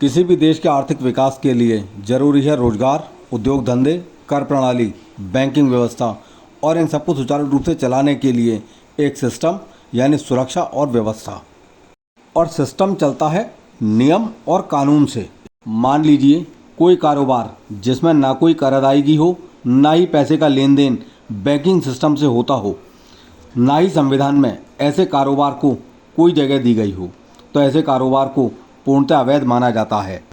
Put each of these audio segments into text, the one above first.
किसी भी देश के आर्थिक विकास के लिए जरूरी है रोजगार, उद्योग धंधे, कर प्रणाली, बैंकिंग व्यवस्था और इन सबको सुचारू रूप से चलाने के लिए एक सिस्टम यानी सुरक्षा और व्यवस्था। और सिस्टम चलता है नियम और कानून से। मान लीजिए कोई कारोबार जिसमें ना कोई कर अदायगी हो, ना ही पैसे का लेन देन बैंकिंग सिस्टम से होता हो, ना ही संविधान में ऐसे कारोबार को कोई जगह दी गई हो, तो ऐसे कारोबार को पूर्णतः अवैध माना जाता है।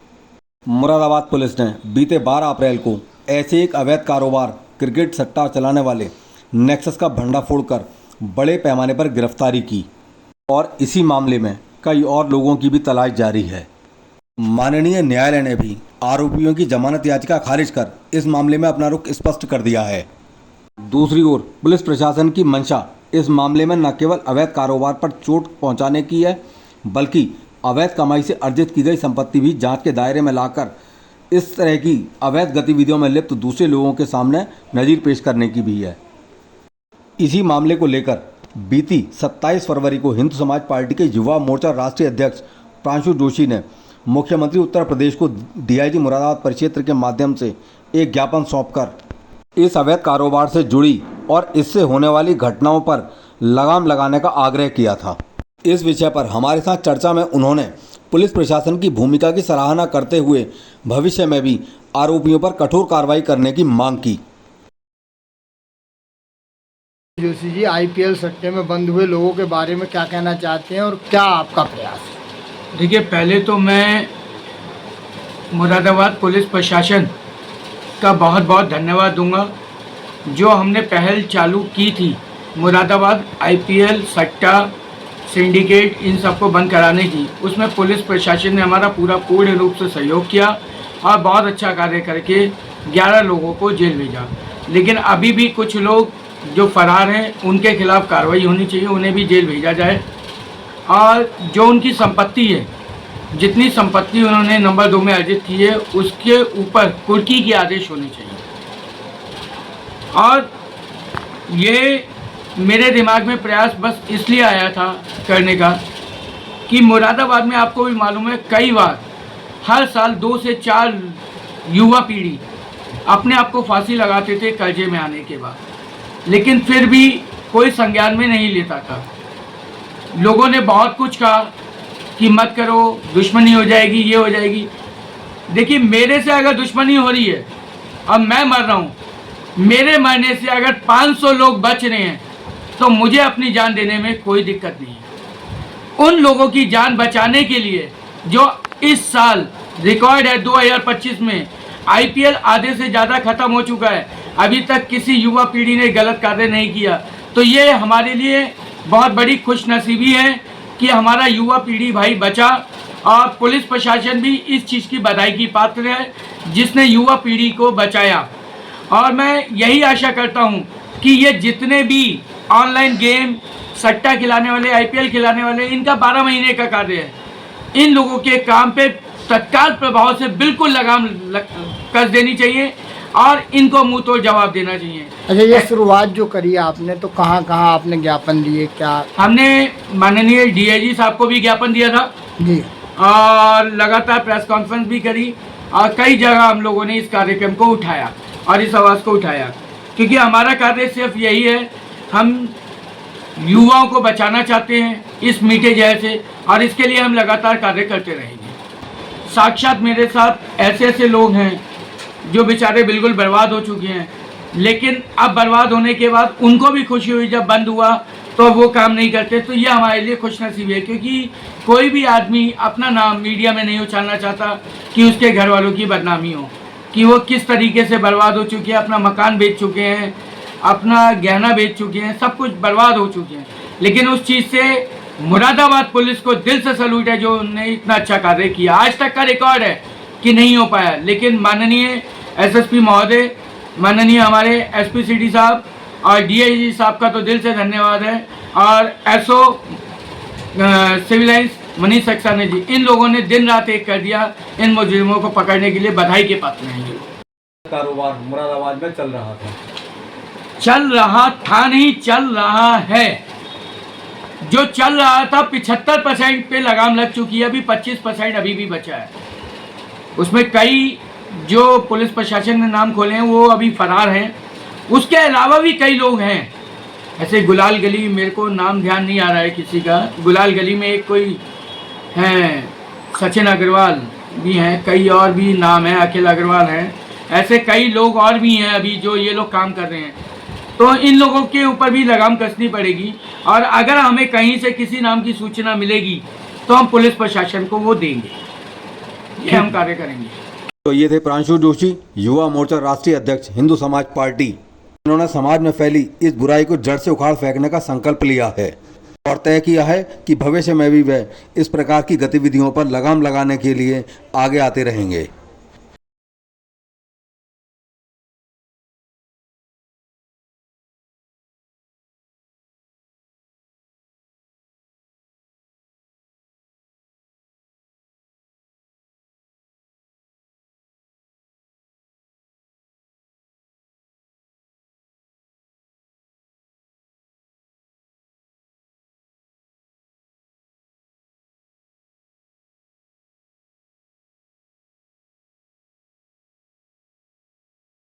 मुरादाबाद पुलिस ने बीते 12 अप्रैल को ऐसे एक अवैध कारोबार क्रिकेट सट्टा चलाने वाले नेक्सस का भंडाफोड़ कर बड़े पैमाने पर गिरफ्तारी की और इसी मामले में कई और लोगों की भी तलाश जारी है। माननीय न्यायालय ने भी आरोपियों की जमानत याचिका खारिज कर इस मामले में अपना रुख स्पष्ट कर दिया है। दूसरी ओर पुलिस प्रशासन की मंशा इस मामले में न केवल अवैध कारोबार पर चोट पहुंचाने की है, बल्कि अवैध कमाई से अर्जित की गई संपत्ति भी जांच के दायरे में लाकर इस तरह की अवैध गतिविधियों में लिप्त दूसरे लोगों के सामने नज़ीर पेश करने की भी है। इसी मामले को लेकर बीती 27 फरवरी को हिंदू समाज पार्टी के युवा मोर्चा राष्ट्रीय अध्यक्ष प्रांशु जोशी ने मुख्यमंत्री उत्तर प्रदेश को डीआईजी मुरादाबाद परिक्षेत्र के माध्यम से एक ज्ञापन सौंपकर इस अवैध कारोबार से जुड़ी और इससे होने वाली घटनाओं पर लगाम लगाने का आग्रह किया था। इस विषय पर हमारे साथ चर्चा में उन्होंने पुलिस प्रशासन की भूमिका की सराहना करते हुए भविष्य में भी आरोपियों पर कठोर कार्रवाई करने की मांग की। जोशी जी, आईपीएल सट्टे में बंद हुए लोगों के बारे में क्या कहना चाहते हैं और क्या आपका प्रयास है? देखिए, पहले तो मैं मुरादाबाद पुलिस प्रशासन का बहुत बहुत धन्यवाद दूंगा। जो हमने पहल चालू की थी मुरादाबाद आईपीएल सट्टा सिंडिकेट इन सबको बंद कराने की, उसमें पुलिस प्रशासन ने हमारा पूर्ण रूप से सहयोग किया और बहुत अच्छा कार्य करके 11 लोगों को जेल भेजा। लेकिन अभी भी कुछ लोग जो फरार हैं उनके खिलाफ कार्रवाई होनी चाहिए, उन्हें भी जेल भेजा जाए। और जो उनकी संपत्ति है, जितनी संपत्ति उन्होंने नंबर 2 में अर्जित की है, उसके ऊपर कुर्की की आदेश होने चाहिए। और ये मेरे दिमाग में प्रयास बस इसलिए आया था करने का कि मुरादाबाद में आपको भी मालूम है कई बार हर साल 2 से 4 युवा पीढ़ी अपने आप को फांसी लगाते थे कर्जे में आने के बाद, लेकिन फिर भी कोई संज्ञान में नहीं लेता था। लोगों ने बहुत कुछ कहा कि मत करो, दुश्मनी हो जाएगी, ये हो जाएगी। देखिए, मेरे से अगर दुश्मनी हो रही है, अब मैं मर रहा हूँ, मेरे मरने से अगर 500 लोग बच रहे हैं तो मुझे अपनी जान देने में कोई दिक्कत नहीं है। उन लोगों की जान बचाने के लिए जो इस साल रिकॉर्ड है 2025 में आईपीएल आधे से ज़्यादा ख़त्म हो चुका है, अभी तक किसी युवा पीढ़ी ने गलत कार्य नहीं किया, तो ये हमारे लिए बहुत बड़ी खुशनसीबी है कि हमारा युवा पीढ़ी भाई बचा। और पुलिस प्रशासन भी इस चीज़ की बधाई की पात्र है जिसने युवा पीढ़ी को बचाया। और मैं यही आशा करता हूँ कि ये जितने भी ऑनलाइन गेम सट्टा खिलाने वाले, आईपीएल खिलाने वाले, इनका 12 महीने का कार्य है। इन लोगों के काम पे तत्काल प्रभाव से बिल्कुल लगाम कस देनी चाहिए और इनको मुंह तोड़ जवाब देना चाहिए। अच्छा, ये शुरुआत जो करी आपने, तो कहाँ कहाँ आपने ज्ञापन दिए? क्या हमने माननीय डीआईजी साहब को भी ज्ञापन दिया था जी, और लगातार प्रेस कॉन्फ्रेंस भी करी और कई जगह हम लोगों ने इस कार्यक्रम को उठाया और इस आवाज़ को उठाया, क्योंकि हमारा कार्य सिर्फ यही है, हम युवाओं को बचाना चाहते हैं इस मीठे जहर से, और इसके लिए हम लगातार कार्य करते रहेंगे। साक्षात मेरे साथ ऐसे ऐसे लोग हैं जो बेचारे बिल्कुल बर्बाद हो चुके हैं, लेकिन अब बर्बाद होने के बाद उनको भी खुशी हुई जब बंद हुआ तो वो काम नहीं करते। तो ये हमारे लिए खुशनसीबी है, क्योंकि कोई भी आदमी अपना नाम मीडिया में नहीं उछालना चाहता कि उसके घर वालों की बदनामी हो, कि वो किस तरीके से बर्बाद हो चुके हैं, अपना मकान बेच चुके हैं, अपना गहना बेच चुके हैं, सब कुछ बर्बाद हो चुके हैं। लेकिन उस चीज़ से मुरादाबाद पुलिस को दिल से सैल्यूट है जो उन्होंने इतना अच्छा कार्य किया। आज तक का रिकॉर्ड है कि नहीं हो पाया, लेकिन माननीय एसएसपी महोदय, माननीय हमारे एसपी सिटी साहब और डीआईजी साहब का तो दिल से धन्यवाद है, और SO civil lines Manish Saxena ji, इन लोगों ने दिन रात एक कर दिया इन मुजरिमों को पकड़ने के लिए। बधाई के पात्र हैं। ये कारोबार मुरादाबाद में चल रहा था नहीं, चल रहा है। जो चल रहा था 75% पे लगाम लग चुकी है, अभी 25% अभी भी बचा है। उसमें कई जो पुलिस प्रशासन ने नाम खोले हैं वो अभी फरार हैं। उसके अलावा भी कई लोग हैं, ऐसे गुलाल गली, मेरे को नाम ध्यान नहीं आ रहा है किसी का, गुलाल गली में एक कोई हैं, सचिन अग्रवाल भी हैं, कई और भी नाम है, अखिल अग्रवाल हैं, ऐसे कई लोग और भी हैं अभी जो ये लोग काम कर रहे हैं। तो इन लोगों के ऊपर भी लगाम कसनी पड़ेगी, और अगर हमें कहीं से किसी नाम की सूचना मिलेगी तो हम पुलिस प्रशासन को वो देंगे, ये हम कार्य करेंगे। तो ये थे प्रांशु जोशी, युवा मोर्चा राष्ट्रीय अध्यक्ष, हिंदू समाज पार्टी। उन्होंने समाज में फैली इस बुराई को जड़ से उखाड़ फेंकने का संकल्प लिया है और तय किया है कि भविष्य में भी वह इस प्रकार की गतिविधियों पर लगाम लगाने के लिए आगे आते रहेंगे।